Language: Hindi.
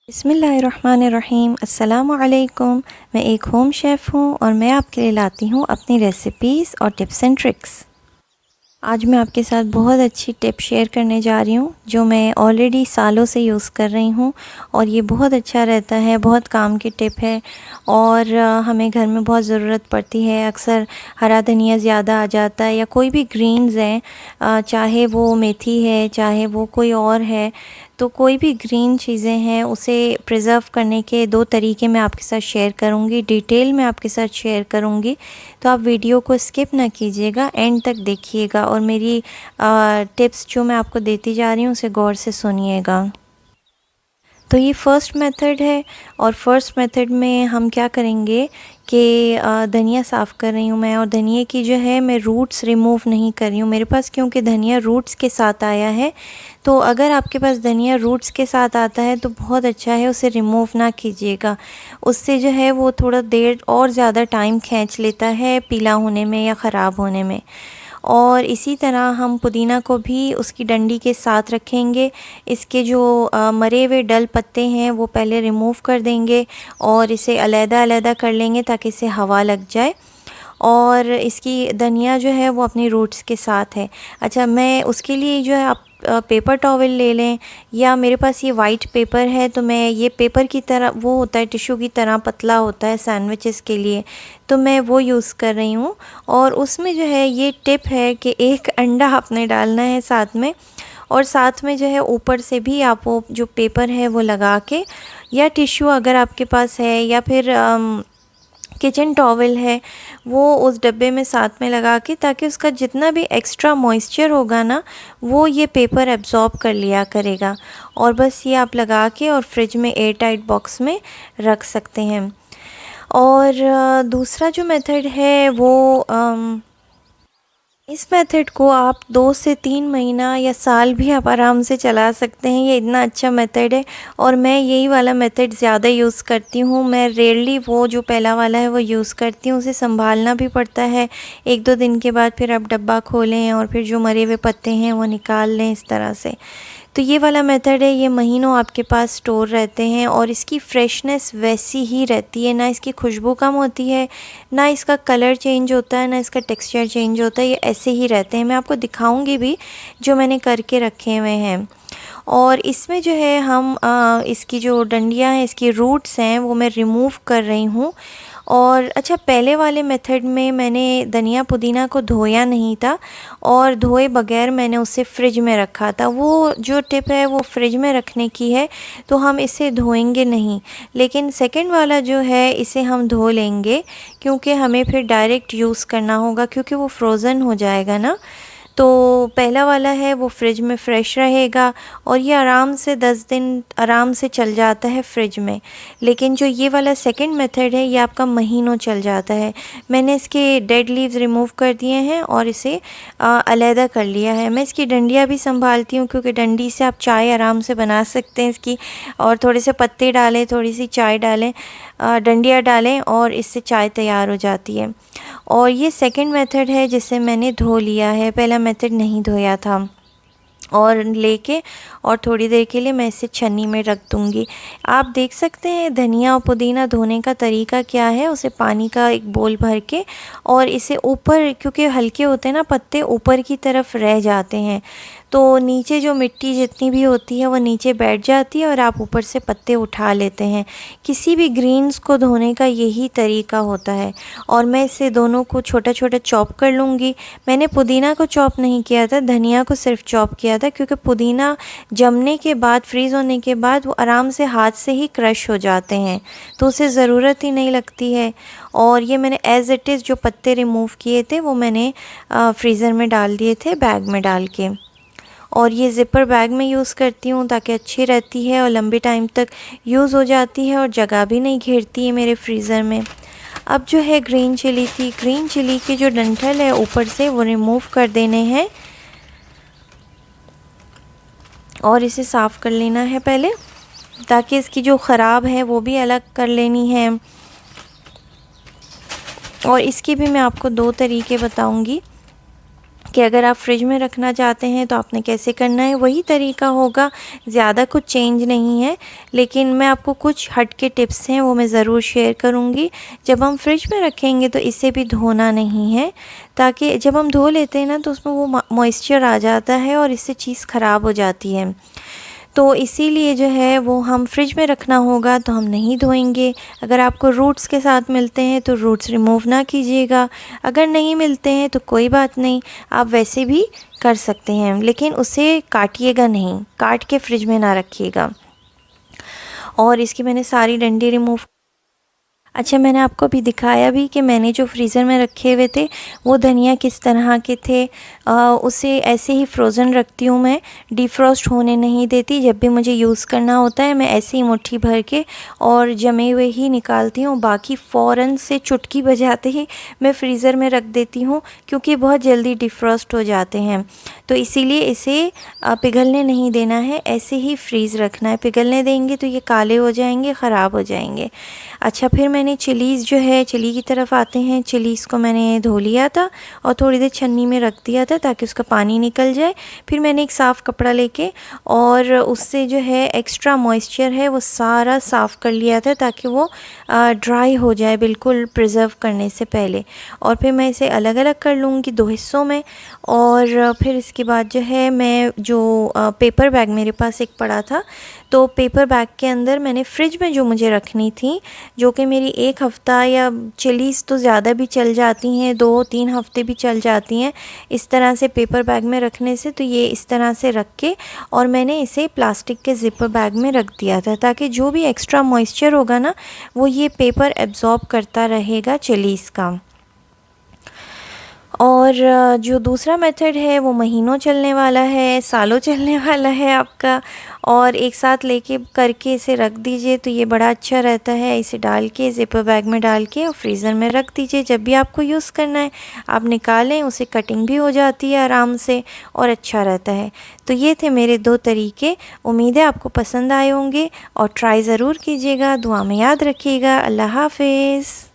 बिस्मिल्लाहिर्रहमानिर्रहीम। अस्सलामु अलैकुम। मैं एक होम शेफ़ हूँ और मैं आपके लिए लाती हूँ अपनी रेसिपीज़ और टिप्स एंड ट्रिक्स। आज मैं आपके साथ बहुत अच्छी टिप शेयर करने जा रही हूँ जो मैं ऑलरेडी सालों से यूज़ कर रही हूँ और ये बहुत अच्छा रहता है, बहुत काम की टिप है और हमें घर में बहुत ज़रूरत पड़ती है। अक्सर हरा धनिया ज़्यादा आ जाता है या कोई भी ग्रीन्स हैं, चाहे वो मेथी है, चाहे वो कोई और है, तो कोई भी ग्रीन चीज़ें हैं उसे प्रिज़र्व करने के 2 तरीके मैं आपके साथ शेयर करूँगी, डिटेल में आपके साथ शेयर करूँगी। तो आप वीडियो को स्किप ना कीजिएगा, एंड तक देखिएगा और मेरी टिप्स जो मैं आपको देती जा रही हूँ उसे गौर से सुनिएगा। तो ये फ़र्स्ट मेथड है और फर्स्ट मेथड में हम क्या करेंगे कि धनिया साफ़ कर रही हूँ मैं और धनिए की जो है मैं रूट्स रिमूव नहीं कर रही हूँ मेरे पास, क्योंकि धनिया रूट्स के साथ आया है। तो अगर आपके पास धनिया रूट्स के साथ आता है तो बहुत अच्छा है, उसे रिमूव ना कीजिएगा। उससे जो है वो थोड़ा देर और ज़्यादा टाइम खींच लेता है पीला होने में या ख़राब होने में। और इसी तरह हम पुदीना को भी उसकी डंडी के साथ रखेंगे। इसके जो मरे हुए डल पत्ते हैं वो पहले रिमूव कर देंगे और इसे अलग-अलग कर लेंगे ताकि इसे हवा लग जाए। और इसकी धनिया जो है वो अपनी रूट्स के साथ है। अच्छा, मैं उसके लिए जो है आप पेपर टॉवल ले लें या मेरे पास ये वाइट पेपर है, तो मैं ये पेपर की तरह वो होता है, टिश्यू की तरह पतला होता है सैंडविचेस के लिए, तो मैं वो यूज़ कर रही हूँ। और उसमें जो है ये टिप है कि एक अंडा आपने डालना है साथ में, और साथ में जो है ऊपर से भी आप वो जो पेपर है वो लगा के, या टिश्यू अगर आपके पास है या फिर किचन टॉवल है, वो उस डब्बे में साथ में लगा के, ताकि उसका जितना भी एक्स्ट्रा मॉइस्चर होगा ना वो ये पेपर एब्ज़ॉर्ब कर लिया करेगा। और बस ये आप लगा के और फ्रिज में एयर टाइट बॉक्स में रख सकते हैं। और दूसरा जो मेथड है वो इस मेथड को आप 2 से 3 महीना या साल भी आप आराम से चला सकते हैं। ये इतना अच्छा मेथड है और मैं यही वाला मेथड ज़्यादा यूज़ करती हूँ। मैं रेयरली वो जो पहला वाला है वो यूज़ करती हूँ, उसे संभालना भी पड़ता है। 1-2 दिन के बाद फिर आप डब्बा खोलें और फिर जो मरे हुए पत्ते हैं वो निकाल लें इस तरह से। तो ये वाला मेथड है, ये महीनों आपके पास स्टोर रहते हैं और इसकी फ्रेशनेस वैसी ही रहती है, ना इसकी खुशबू कम होती है, ना इसका कलर चेंज होता है, ना इसका टेक्सचर चेंज होता है, ये ऐसे ही रहते हैं। मैं आपको दिखाऊंगी भी जो मैंने करके रखे हुए हैं। और इसमें जो है हम इसकी जो डंडियाँ हैं, इसकी रूट्स हैं, वो मैं रिमूव कर रही हूँ। और अच्छा, पहले वाले मेथड में मैंने धनिया पुदीना को धोया नहीं था और धोए बगैर मैंने उसे फ्रिज में रखा था। वो जो टिप है वो फ्रिज में रखने की है, तो हम इसे धोएंगे नहीं। लेकिन सेकंड वाला जो है इसे हम धो लेंगे, क्योंकि हमें फिर डायरेक्ट यूज़ करना होगा, क्योंकि वो फ्रोज़न हो जाएगा ना। तो पहला वाला है वो फ्रिज में फ़्रेश रहेगा और ये आराम से 10 दिन आराम से चल जाता है फ्रिज में। लेकिन जो ये वाला सेकंड मेथड है ये आपका महीनों चल जाता है। मैंने इसके डेड लीव्स रिमूव कर दिए हैं और इसे अलहदा कर लिया है। मैं इसकी डंडियाँ भी संभालती हूँ, क्योंकि डंडी से आप चाय आराम से बना सकते हैं इसकी, और थोड़े से पत्ते डालें, थोड़ी सी चाय डालें, डंडियाँ डालें और इससे चाय तैयार हो जाती है। और ये सेकंड मेथड है जिसे मैंने धो लिया है, पहला मेथड नहीं धोया था। और लेके और थोड़ी देर के लिए मैं इसे छन्नी में रख दूँगी। आप देख सकते हैं धनिया और पुदीना धोने का तरीका क्या है। उसे पानी का एक बोल भर के और इसे ऊपर, क्योंकि हल्के होते हैं ना पत्ते, ऊपर की तरफ रह जाते हैं, तो नीचे जो मिट्टी जितनी भी होती है वो नीचे बैठ जाती है और आप ऊपर से पत्ते उठा लेते हैं। किसी भी ग्रीन्स को धोने का यही तरीका होता है। और मैं इसे दोनों को छोटा छोटा चॉप कर लूँगी। मैंने पुदीना को चॉप नहीं किया था, धनिया को सिर्फ चॉप किया था, क्योंकि पुदीना जमने के बाद, फ्रीज़ होने के बाद वो आराम से हाथ से ही क्रश हो जाते हैं, तो उसे ज़रूरत ही नहीं लगती है। और ये मैंने एज़ इट इज़ जो पत्ते रिमूव किए थे वो मैंने फ्रीज़र में डाल दिए थे बैग में डाल के। और ये ज़िपर बैग में यूज़ करती हूँ ताकि अच्छी रहती है और लंबे टाइम तक यूज़ हो जाती है और जगह भी नहीं घेरती है मेरे फ्रीज़र में। अब जो है ग्रीन चिली थी, ग्रीन चिली के जो डंठल है ऊपर से वो रिमूव कर देने हैं और इसे साफ़ कर लेना है पहले, ताकि इसकी जो ख़राब है वो भी अलग कर लेनी है। और इसके भी मैं आपको 2 तरीके बताऊंगी कि अगर आप फ्रिज में रखना चाहते हैं तो आपने कैसे करना है, वही तरीका होगा, ज़्यादा कुछ चेंज नहीं है। लेकिन मैं आपको कुछ हटके टिप्स हैं वो मैं ज़रूर शेयर करूँगी। जब हम फ्रिज में रखेंगे तो इसे भी धोना नहीं है, ताकि जब हम धो लेते हैं ना तो उसमें वो मॉइस्चर आ जाता है और इससे चीज़ ख़राब हो जाती है। तो इसीलिए जो है वो हम फ्रिज में रखना होगा, तो हम नहीं धोएंगे। अगर आपको रूट्स के साथ मिलते हैं तो रूट्स रिमूव ना कीजिएगा, अगर नहीं मिलते हैं तो कोई बात नहीं, आप वैसे भी कर सकते हैं, लेकिन उसे काटिएगा नहीं, काट के फ्रिज में ना रखिएगा। और इसकी मैंने सारी डंडी रिमूव। अच्छा, मैंने आपको अभी दिखाया भी कि मैंने जो फ्रीज़र में रखे हुए थे वो धनिया किस तरह के थे। उसे ऐसे ही फ्रोज़न रखती हूँ मैं, डिफ्रॉस्ट होने नहीं देती। जब भी मुझे यूज़ करना होता है मैं ऐसे ही मुट्ठी भर के और जमे हुए ही निकालती हूँ, बाकी फ़ौरन से चुटकी बजाते ही मैं फ्रीज़र में रख देती हूँ, क्योंकि बहुत जल्दी डिफ्रॉस्ट हो जाते हैं। तो इसीलिए इसे पिघलने नहीं देना है, ऐसे ही फ्रीज़ रखना है। पिघलने देंगे तो ये काले हो जाएंगे, ख़राब हो जाएंगे। अच्छा, फिर मैंने चिलीज़ जो है, चिली की तरफ आते हैं। चिलीज़ को मैंने धो लिया था और थोड़ी देर छन्नी में रख दिया था ताकि उसका पानी निकल जाए। फिर मैंने एक साफ़ कपड़ा लेके और उससे जो है एक्स्ट्रा मॉइस्चर है वो सारा साफ़ कर लिया था, ताकि वो ड्राई हो जाए बिल्कुल प्रिज़र्व करने से पहले। और फिर मैं इसे अलग अलग कर लूँगी 2 हिस्सों में। और फिर इसके बाद जो है मैं जो पेपर बैग मेरे पास एक पड़ा था, तो पेपर बैग के अंदर मैंने फ्रिज में जो मुझे रखनी थी, जो कि मेरी 1 हफ़्ता या चिलीज़ तो ज़्यादा भी चल जाती हैं, 2-3 हफ़्ते भी चल जाती हैं इस तरह से पेपर बैग में रखने से। तो ये इस तरह से रख के और मैंने इसे प्लास्टिक के ज़िपर बैग में रख दिया था, ताकि जो भी एक्स्ट्रा मॉइस्चर होगा ना वो ये पेपर एब्ज़ॉर्ब करता रहेगा चिलीज़ का। और जो दूसरा मेथड है वो महीनों चलने वाला है, सालों चलने वाला है आपका। और एक साथ लेके करके इसे रख दीजिए तो ये बड़ा अच्छा रहता है। इसे डाल के ज़िपर बैग में डाल के और फ्रीज़र में रख दीजिए। जब भी आपको यूज़ करना है आप निकालें, उसे कटिंग भी हो जाती है आराम से और अच्छा रहता है। तो ये थे मेरे 2 तरीके। उम्मीद है आपको पसंद आए होंगे और ट्राई ज़रूर कीजिएगा। दुआ में याद रखिएगा। अल्लाह हाफ़िज़।